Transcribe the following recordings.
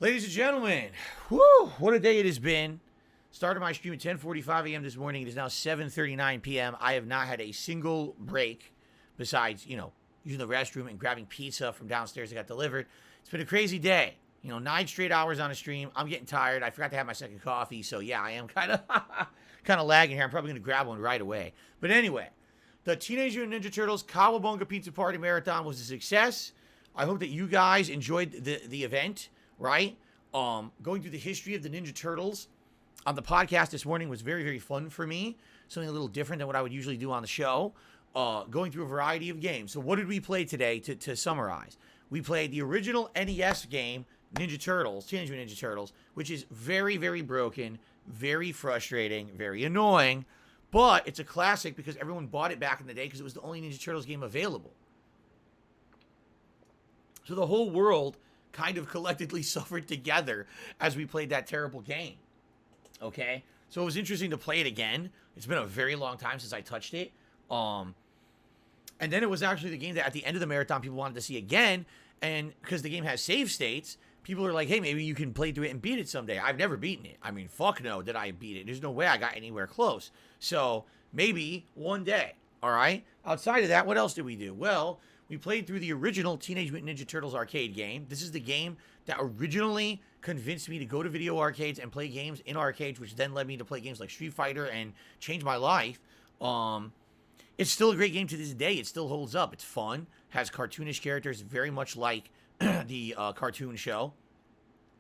Ladies and gentlemen, whoo, what a day it has been. Started my stream at 10:45 a.m. this morning. It is now 7:39 p.m. I have not had a single break besides, using the restroom and grabbing pizza from downstairs that got delivered. It's been a crazy day. 9 straight hours on a stream. I'm getting tired. I forgot to have my second coffee, so yeah, I am kind of lagging here. I'm probably going to grab one right away. But anyway, the Teenage Mutant Ninja Turtles Cowabunga Pizza Party Marathon was a success. I hope that you guys enjoyed the event. Right? Going through the history of the Ninja Turtles on the podcast this morning was very, very fun for me. Something a little different than what I would usually do on the show. Going through a variety of games. So what did we play today to summarize? We played the original NES game, Ninja Turtles, Teenage Mutant Ninja Turtles, which is very, very broken, very frustrating, very annoying. But it's a classic because everyone bought it back in the day because it was the only Ninja Turtles game available. So the whole world kind of collectively suffered together as we played that terrible game. Okay? So it was interesting to play it again. It's been a very long time since I touched it. And then it was actually the game that at the end of the marathon people wanted to see again. And because the game has save states, people are like, hey, maybe you can play through it and beat it someday. I've never beaten it. I mean, fuck no did I beat it. There's no way I got anywhere close. So maybe one day. All right? Outside of that, what else did we do? Well, we played through the original Teenage Mutant Ninja Turtles arcade game. This is the game that originally convinced me to go to video arcades and play games in arcades, which then led me to play games like Street Fighter and change my life. It's still a great game to this day. It still holds up. It's fun. Has cartoonish characters, very much like the cartoon show.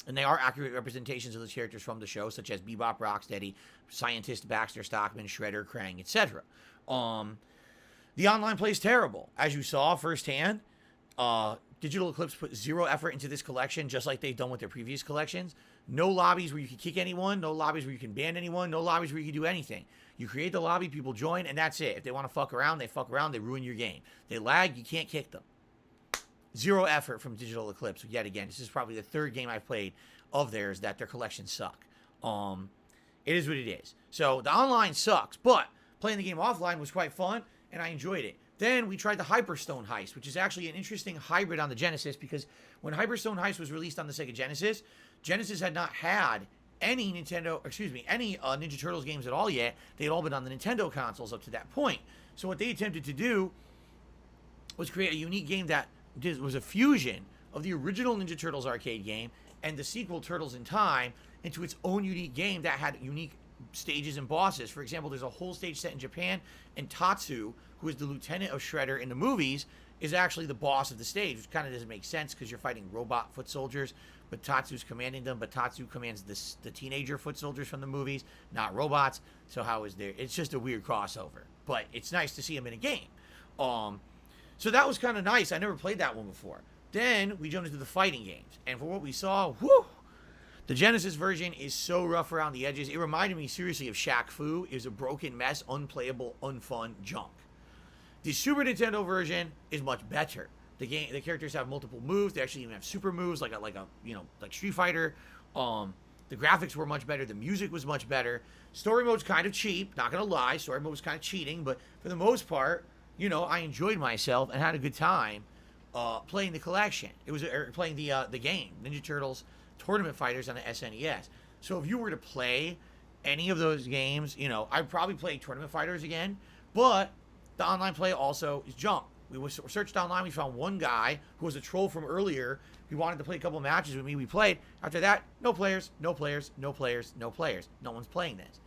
And they are accurate representations of those characters from the show, such as Bebop, Rocksteady, Scientist, Baxter, Stockman, Shredder, Krang, etc. The online play is terrible. As you saw firsthand, Digital Eclipse put zero effort into this collection, just like they've done with their previous collections. No lobbies where you can kick anyone, no lobbies where you can ban anyone, no lobbies where you can do anything. You create the lobby, people join, and that's it. If they want to fuck around, they fuck around, they ruin your game. They lag, you can't kick them. Zero effort from Digital Eclipse, yet again. This is probably the third game I've played of theirs that their collections suck. It is what it is. So the online sucks, but playing the game offline was quite fun, and I enjoyed it. Then we tried the Hyperstone Heist, which is actually an interesting hybrid on the Genesis, because when Hyperstone Heist was released on the Sega Genesis, Genesis had not had any Ninja Turtles games at all yet. They had all been on the Nintendo consoles up to that point. So what they attempted to do was create a unique game that was a fusion of the original Ninja Turtles arcade game and the sequel Turtles in Time into its own unique game that had unique stages and bosses. For example, there's a whole stage set in Japan, and Tatsu, who is the lieutenant of Shredder in the movies, is actually the boss of the stage, which kind of doesn't make sense because you're fighting robot foot soldiers, but Tatsu's commanding them, but Tatsu commands the teenager foot soldiers from the movies, not robots. So how is there? It's just a weird crossover, but it's nice to see him in a game. So that was kind of nice. I never played that one before. Then we jumped into the fighting games, and for what we saw, whew, the Genesis version is so rough around the edges. It reminded me seriously of Shaq Fu. It was a broken mess, unplayable, unfun junk. The Super Nintendo version is much better. The characters have multiple moves. They actually even have super moves, like Street Fighter. The graphics were much better. The music was much better. Story mode's kind of cheap. Not gonna lie, story mode was kind of cheating, but for the most part, I enjoyed myself and had a good time playing the collection. It was playing the game, Ninja Turtles Tournament Fighters on the SNES. So if you were to play any of those games, I'd probably play Tournament Fighters again, but the online play also is junk. We searched online, we found one guy who was a troll from earlier. He wanted to play a couple matches with me. We played. After that, no players, no players, no players, no players. No one's playing this.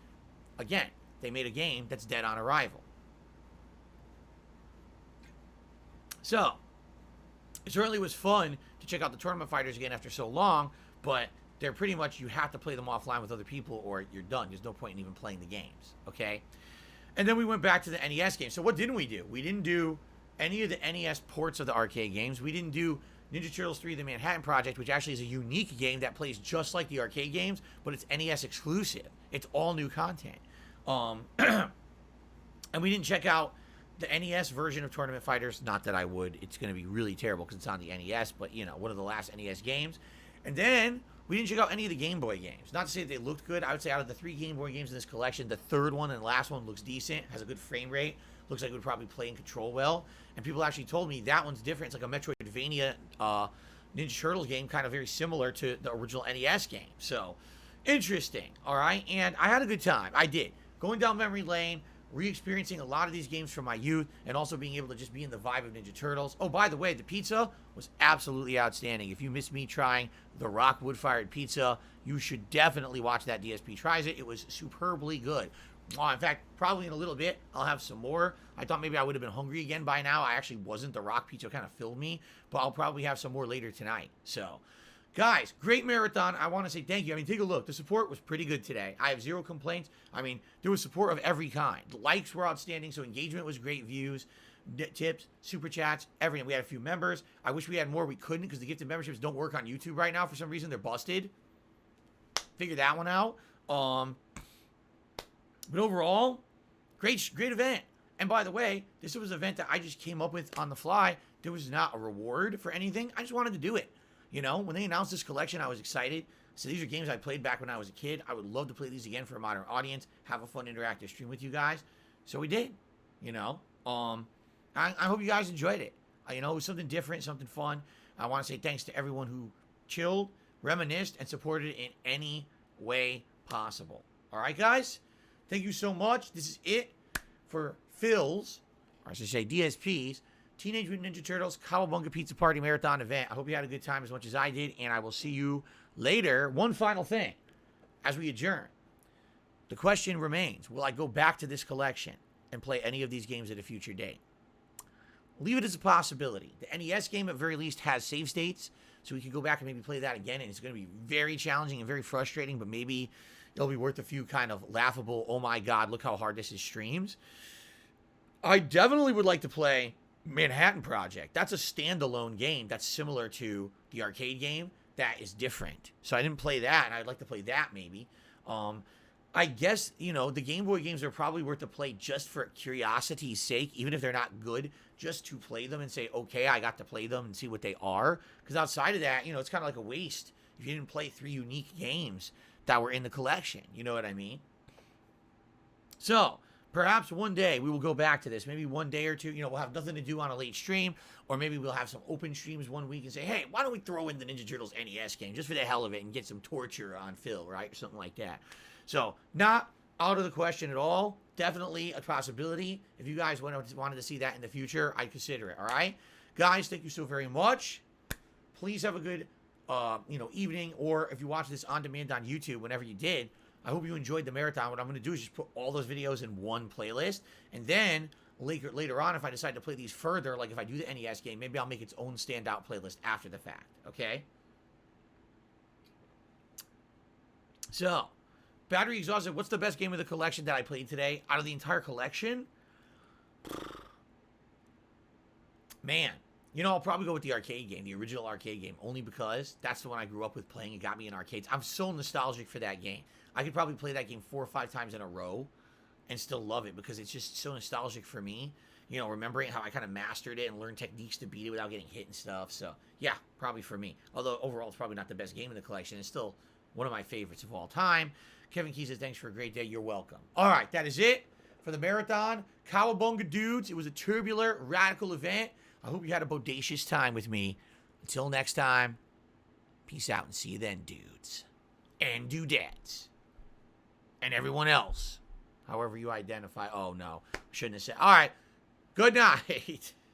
Again, they made a game that's dead on arrival. So, it certainly was fun to check out the Tournament Fighters again after so long, but they're pretty much, you have to play them offline with other people or you're done. There's no point in even playing the games, okay? And then we went back to the NES game. So what didn't we do? We didn't do any of the NES ports of the arcade games. We didn't do Ninja Turtles 3: The Manhattan Project, which actually is a unique game that plays just like the arcade games, but it's NES exclusive. It's all new content. And we didn't check out the NES version of Tournament Fighters. Not that I would. It's going to be really terrible because it's on the NES, but, one of the last NES games. And then we didn't check out any of the Game Boy games. Not to say that they looked good. I would say out of the 3 Game Boy games in this collection, the third one and last one looks decent, has a good frame rate, looks like it would probably play and control well. And people actually told me that one's different. It's like a Metroidvania Ninja Turtles game, kind of very similar to the original NES game. So, interesting, all right? And I had a good time. I did. Going down memory lane, re-experiencing a lot of these games from my youth, and also being able to just be in the vibe of Ninja Turtles. Oh, by the way, the pizza was absolutely outstanding. If you missed me trying the Rock wood-fired pizza, you should definitely watch that DSP Tries It. It was superbly good. In fact, probably in a little bit, I'll have some more. I thought maybe I would have been hungry again by now. I actually wasn't. The Rock pizza kind of filled me, but I'll probably have some more later tonight. So, guys, great marathon. I want to say thank you. I mean, take a look. The support was pretty good today. I have zero complaints. I mean, there was support of every kind. The likes were outstanding, so engagement was great. Views, tips, super chats, everything. We had a few members. I wish we had more. We couldn't because the gifted memberships don't work on YouTube right now for some reason. They're busted. Figure that one out. But overall, great event. And by the way, this was an event that I just came up with on the fly. There was not a reward for anything. I just wanted to do it. You know, when they announced this collection, I was excited. So these are games I played back when I was a kid. I would love to play these again for a modern audience, have a fun interactive stream with you guys. So we did, you know. I hope you guys enjoyed it. You know, it was something different, something fun. I want to say thanks to everyone who chilled, reminisced, and supported it in any way possible. All right, guys? Thank you so much. This is it for Phil's, or I should say DSP's, Teenage Mutant Ninja Turtles Cowabunga Pizza Party Marathon event. I hope you had a good time as much as I did, and I will see you later. One final thing as we adjourn. The question remains, will I go back to this collection and play any of these games at a future date? Leave it as a possibility. The NES game, at very least, has save states, so we can go back and maybe play that again, and it's going to be very challenging and very frustrating, but maybe it'll be worth a few kind of laughable, oh my god, look how hard this is streams. I definitely would like to play Manhattan Project. That's a standalone game that's similar to the arcade game that is different. So I didn't play that, and I'd like to play that maybe. I guess, you know, the Game Boy games are probably worth to play just for curiosity's sake, even if they're not good, just to play them and say, okay, I got to play them and see what they are. Because outside of that, you know, it's kind of like a waste if you didn't play 3 unique games that were in the collection. You know what I mean? So, perhaps one day we will go back to this. Maybe one day or two, you know, we'll have nothing to do on a late stream. Or maybe we'll have some open streams one week and say, hey, why don't we throw in the Ninja Turtles NES game just for the hell of it and get some torture on Phil, right? Or something like that. So, not out of the question at all. Definitely a possibility. If you guys wanted to see that in the future, I'd consider it, all right? Guys, thank you so very much. Please have a good evening, or if you watch this on demand on YouTube, whenever you did, I hope you enjoyed the marathon. What I'm going to do is just put all those videos in one playlist, and then later on, if I decide to play these further, like if I do the NES game, maybe I'll make its own standout playlist after the fact, okay? So, Battery Exhausted, what's the best game of the collection that I played today? Out of the entire collection? Man. You know, I'll probably go with the arcade game, the original arcade game, only because that's the one I grew up with playing. It got me in arcades. I'm so nostalgic for that game. I could probably play that game 4 or 5 times in a row and still love it because it's just so nostalgic for me. You know, remembering how I kind of mastered it and learned techniques to beat it without getting hit and stuff. So, yeah, probably for me. Although, overall, it's probably not the best game in the collection. It's still one of my favorites of all time. Kevin Key says, thanks for a great day. You're welcome. All right, that is it for the marathon. Cowabunga dudes. It was a tubular, radical event. I hope you had a bodacious time with me. Until next time, peace out and see you then, dudes. And dudettes. And everyone else. However you identify. Oh, no. I shouldn't have said. All right. Good night.